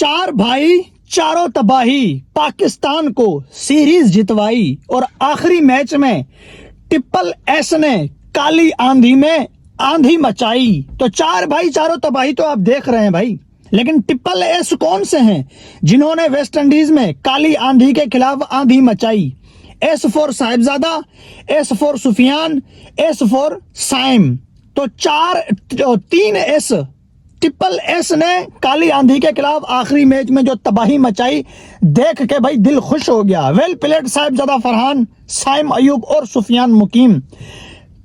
चार भाई चारों तबाही, पाकिस्तान को सीरीज जितवाई और आखिरी मैच में ट्रिपल एस ने काली आंधी में आंधी मचाई। तो चार भाई चारों तबाही तो आप देख रहे हैं भाई, लेकिन ट्रिपल एस कौन से हैं जिन्होंने वेस्ट इंडीज में काली आंधी के खिलाफ आंधी मचाई? S for Sahibzada, S for Sufiyan, S for Saim. तो तीन एस ट्रिपल एस ने काली आंधी के खिलाफ आखिरी मैच में जो तबाही मचाई, देख के भाई दिल खुश हो गया। वेल प्लेड साहिबजादा फरहान, साइम अयूब और सुफियान मुकीम।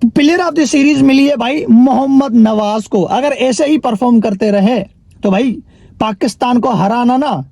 प्लेयर ऑफ द सीरीज मिली है भाई मोहम्मद नवाज को। अगर ऐसे ही परफॉर्म करते रहे तो भाई पाकिस्तान को हराना ना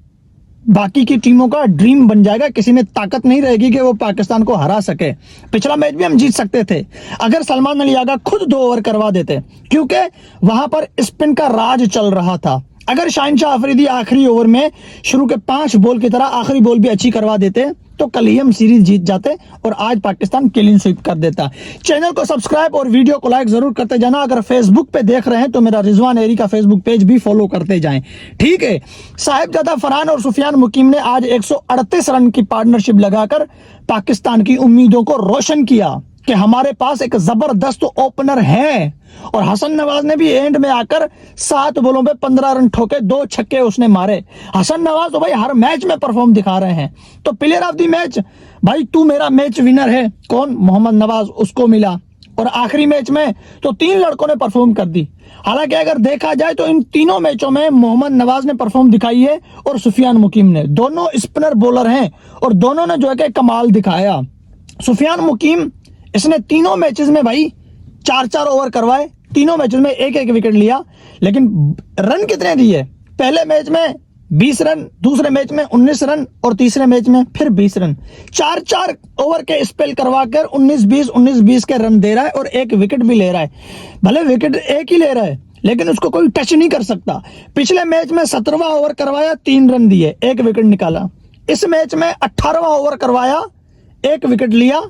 बाकी की टीमों का ड्रीम बन जाएगा। किसी में ताकत नहीं रहेगी कि वो पाकिस्तान को हरा सके। पिछला मैच भी हम जीत सकते थे अगर सलमान अली आगा खुद 2 ओवर करवा देते, क्योंकि वहां पर स्पिन का राज चल रहा था। अगर शाहिन शाह अफरीदी आखिरी ओवर में शुरू के 5 बॉल की तरह आखिरी बॉल भी अच्छी करवा देते तो कल ही हम सीरीज जीत जाते और आज पाकिस्तान क्लीन स्वीप कर देता। चैनल को सब्सक्राइब और वीडियो को लाइक जरूर करते जाना। अगर फेसबुक पे देख रहे हैं तो मेरा रिजवान एरी का फेसबुक पेज भी फॉलो करते जाएं, ठीक है। साहिबजादा फरहान और सुफियान मुकीम ने आज 138 रन की पार्टनरशिप लगाकर पाकिस्तान की उम्मीदों को रोशन किया कि हमारे पास एक जबरदस्त ओपनर है। और हसन नवाज ने भी एंड में आकर 7 बॉलों पे 15 रन ठोके, 2 छक्के उसने मारे। हसन नवाज तो भाई हर मैच में परफॉर्म दिखा रहे हैं। तो प्लेयर ऑफ द मैच भाई तू मेरा मैच विनर है, कौन? मोहम्मद नवाज, उसको मिला। और आखिरी मैच में तो 3 लड़कों ने परफॉर्म कर दी। हालांकि अगर देखा जाए तो इन तीनों मैचों में मोहम्मद नवाज ने परफॉर्म दिखाई है और सुफियान मुकीम ने। दोनों स्पिनर बॉलर हैं और दोनों ने जो है कि कमाल दिखाया। सुफियान मुकीम इसने तीनों मैचेस में भाई 4-4 ओवर करवाए, तीनों मैचेस में 1-1 विकेट लिया। लेकिन रन कितने दिए? पहले मैच में 20 रन, दूसरे मैच में 19 रन और तीसरे मैच में फिर 20 रन। 4-4 ओवर के स्पेल करवाकर 19-20 के रन दे रहा है और 1 विकेट भी ले रहा है। भले विकेट एक ही ले रहा है लेकिन उसको कोई टच नहीं कर सकता। पिछले मैच में 17वां ओवर करवाया, 3 रन दिए, 1 विकेट निकाला। इस मैच में 18वां ओवर करवाया, 1 विकेट लिया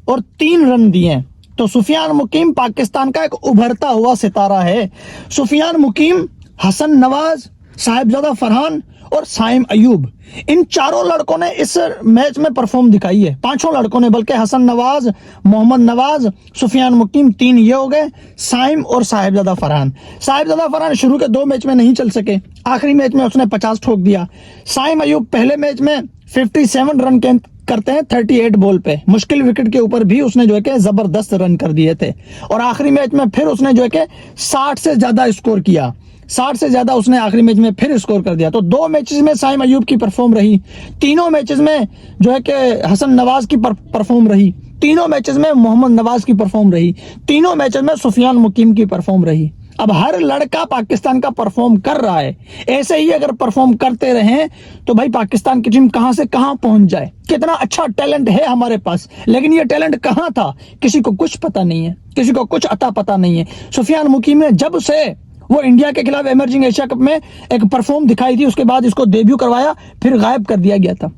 और 3 रन दिए। तो सुफियान मुकीम पाकिस्तान का एक उभरता हुआ सितारा है। सुफियान मुकीम, हसन नवाज, साहिबजादा फरहान और साइम अयूब, इन चारों लड़कों ने इस मैच में परफॉर्म दिखाई है। 5 लड़कों ने, बल्कि हसन नवाज, मोहम्मद नवाज, सुफियान मुकीम, 3 ये हो गए, साइम और साहिबजादा फरहान। साहिबजादा फरहान शुरू के 2 मैच में नहीं चल सके, आखिरी मैच में उसने 50 ठोक दिया। साइम अयूब पहले मैच में 57 रन करते हैं 38 बॉल पे, मुश्किल विकेट के ऊपर भी उसने जो है कि जबरदस्त रन कर दिए थे। और आखिरी मैच में फिर उसने जो है कि 60 से ज्यादा स्कोर किया, 60 से ज्यादा उसने आखिरी मैच में फिर स्कोर कर दिया। तो 2 मैचेस में साइम अयूब की परफॉर्म रही, तीनों मैचेस में जो है कि हसन नवाज की परफॉर्म रही, तीनों मैचेस में मोहम्मद नवाज की परफॉर्म रही, तीनों मैचेस में सुफियान मुकीम की परफॉर्म रही। अब हर लड़का पाकिस्तान का परफॉर्म कर रहा है। ऐसे ही अगर परफॉर्म करते रहें तो भाई पाकिस्तान की टीम कहां से कहां पहुंच जाए। कितना अच्छा टैलेंट है हमारे पास, लेकिन ये टैलेंट कहां था किसी को कुछ पता नहीं है, किसी को कुछ अता पता नहीं है। सुफियान मुकीम ने जब से वो इंडिया के खिलाफ इमर्जिंग एशिया कप में एक परफॉर्म दिखाई थी, उसके बाद इसको डेब्यू करवाया, फिर गायब कर दिया गया था।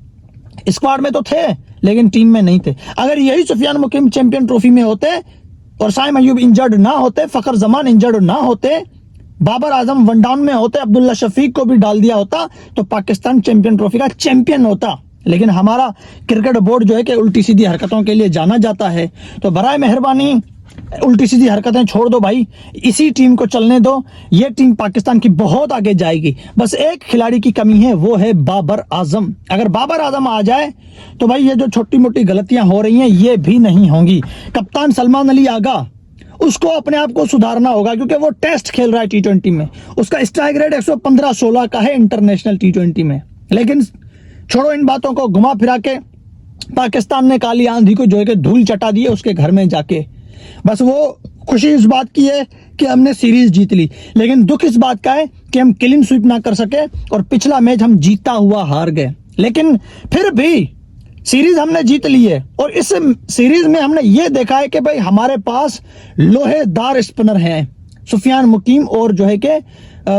स्क्वाड में तो थे लेकिन टीम में नहीं थे। अगर यही सुफियान मुकीम चैंपियन ट्रॉफी में होते और साइम अयूब इंजर्ड ना होते, फखर जमान इंजर्ड ना होते, बाबर आजम वन डाउन में होते, अब्दुल्ला शफीक को भी डाल दिया होता, तो पाकिस्तान चैंपियन ट्रॉफी का चैंपियन होता। लेकिन हमारा क्रिकेट बोर्ड जो है कि उल्टी सीधी हरकतों के लिए जाना जाता है। तो बराए मेहरबानी उल्टी सीधी हरकतें छोड़ दो भाई, इसी टीम को चलने दो। ये टीम पाकिस्तान की बहुत आगे जाएगी। बस एक खिलाड़ी की कमी है, वो है बाबर आजम। अगर बाबर आजम आ जाए तो भाई ये जो छोटी मोटी गलतियां हो रही हैं ये भी नहीं होंगी। कप्तान सलमान अली आगा, उसको अपने आप को सुधारना होगा, क्योंकि वो टेस्ट खेल रहा है T20 में। उसका स्ट्राइक रेट 115-16 का है इंटरनेशनल T20 में। लेकिन छोड़ो इन बातों को, घुमा फिरा के पाकिस्तान ने काली आंधी को जो है कि धूल चटा दी है उसके घर में जाके। बस वो खुशी इस बात की है कि हमने सीरीज जीत ली, लेकिन दुख इस बात का है कि हम क्लीन स्वीप ना कर सके और पिछला मैच हम जीता हुआ हार गए। लेकिन फिर भी सीरीज हमने जीत ली है और इस सीरीज में हमने ये देखा है कि भाई हमारे पास लोहेदार स्पिनर हैं, सुफियान मुकीम और जो है कि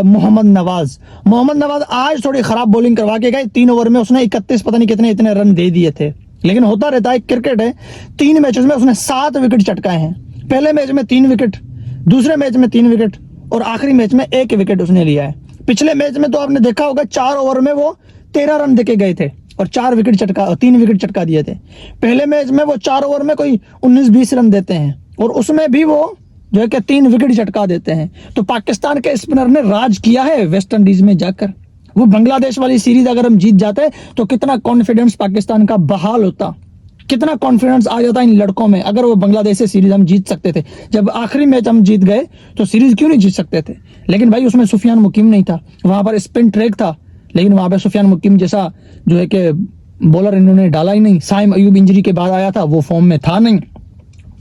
मोहम्मद नवाज आज थोड़ी खराब बॉलिंग करवा के गए। 3 ओवर में उसने 31 पता नहीं कितने इतने रन दे दिए थे, लेकिन होता रहता है, क्रिकेट है। 3 मैचेस में उसने 7 विकेट चटकाए हैं। पहले मैच में 3 विकेट, दूसरे मैच में 3 विकेट और आखिरी मैच में 1 विकेट उसने लिया है। पिछले मैच में तो आपने देखा होगा 4 ओवर में वो 13 रन देके गए थे और 3 विकेट चटका दिए थे। पहले मैच में वो 4 ओवर में कोई 19-20 रन देते हैं और उसमें भी वो जो है कि 3 विकेट चटका देते हैं। तो पाकिस्तान के स्पिनर ने राज किया है वेस्ट इंडीज में जाकर। वो बांग्लादेश वाली सीरीज अगर हम जीत जाते तो कितना कॉन्फिडेंस पाकिस्तान का बहाल होता, कितना कॉन्फिडेंस आ जाता इन लड़कों में। अगर वो बांग्लादेश से सीरीज हम जीत सकते थे, जब आखिरी मैच हम जीत गए तो सीरीज क्यों नहीं जीत सकते थे। लेकिन भाई उसमें सुफियान मुकीम नहीं था, वहां पर स्पिन ट्रैक था, लेकिन वहां पर सुफियान मुकीम जैसा जो है कि बॉलर इन्होंने डाला ही नहीं। साइम अयूब इंजरी के बाद आया था, वो फॉर्म में था नहीं।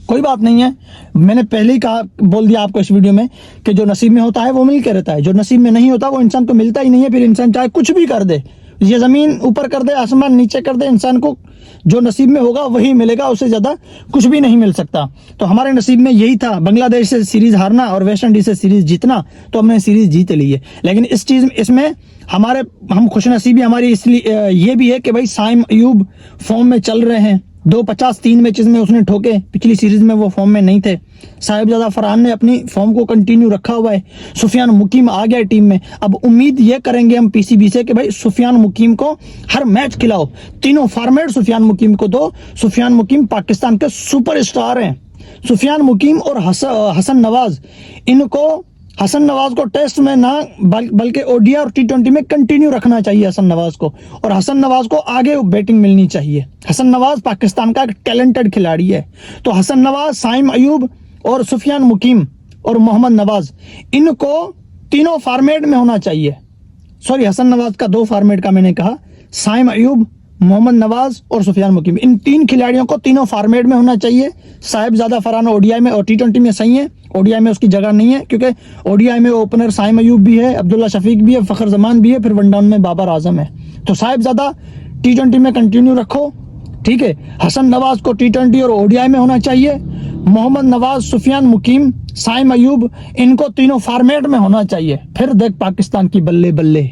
कोई बात नहीं है, मैंने पहले ही कहा, बोल दिया आपको इस वीडियो में कि जो नसीब में होता है वो मिल के रहता है, जो नसीब में नहीं होता वो इंसान को मिलता ही नहीं है। फिर इंसान चाहे कुछ भी कर दे, ये जमीन ऊपर कर दे, आसमान नीचे कर दे, इंसान को जो नसीब में होगा वही मिलेगा, उससे ज्यादा कुछ भी नहीं मिल सकता। तो हमारे नसीब में यही था, बांग्लादेश से सीरीज हारना और वेस्ट इंडीज से सीरीज जीतना, तो हमने सीरीज जीत ली है। लेकिन इस चीज इसमें हम खुशनसीबी हमारी इसलिए ये भी है कि भाई साइम अयूब फॉर्म में चल रहे हैं। 250 3 मैचेस में उसने ठोके, पिछली सीरीज में वो फॉर्म में नहीं थे। साहिबजादा फरहान ने अपनी फॉर्म को कंटिन्यू रखा हुआ है। सुफियान मुकीम आ गया टीम में। अब उम्मीद ये करेंगे हम पीसीबी से कि भाई सुफियान मुकीम को हर मैच खिलाओ, तीनों फॉर्मेट सुफियान मुकीम को दो। सुफियान मुकीम पाकिस्तान के सुपरस्टार हैं। सुफियान मुकीम और हसन नवाज, इनको हसन नवाज को टेस्ट में ना बल्कि ओडीआई और टी20 में कंटिन्यू रखना चाहिए हसन नवाज को, और हसन नवाज को आगे बैटिंग मिलनी चाहिए। हसन नवाज पाकिस्तान का एक टैलेंटेड खिलाड़ी है। तो हसन नवाज, साइम अयूब और सुफियान मुकीम और मोहम्मद नवाज, इनको तीनों फॉर्मेट में होना चाहिए। सॉरी, हसन नवाज का 2 फॉर्मेट का मैंने कहा, साइम अयूब, मोहम्मद नवाज और सुफियान मुकीम, इन 3 खिलाड़ियों को तीनों फॉर्मेट में होना चाहिए। साहिबजादा फरहान ओडीआई में और टी20 में सही है, ओडीआई में उसकी जगह नहीं है, क्योंकि ओडीआई में ओपनर साइम अयूब भी है, अब्दुल्ला शफीक भी है, फखर जमान भी है, फिर वनडाउन में बाबर आजम है। तो साहिबजादा टी20 में कंटिन्यू रखो, ठीक है। हसन नवाज को टी20 और ओडीआई में होना चाहिए। मोहम्मद नवाज, सुफियान मुकीम, साइम अयूब, इनको तीनों फॉर्मेट में होना चाहिए। फिर देख पाकिस्तान की बल्ले बल्ले।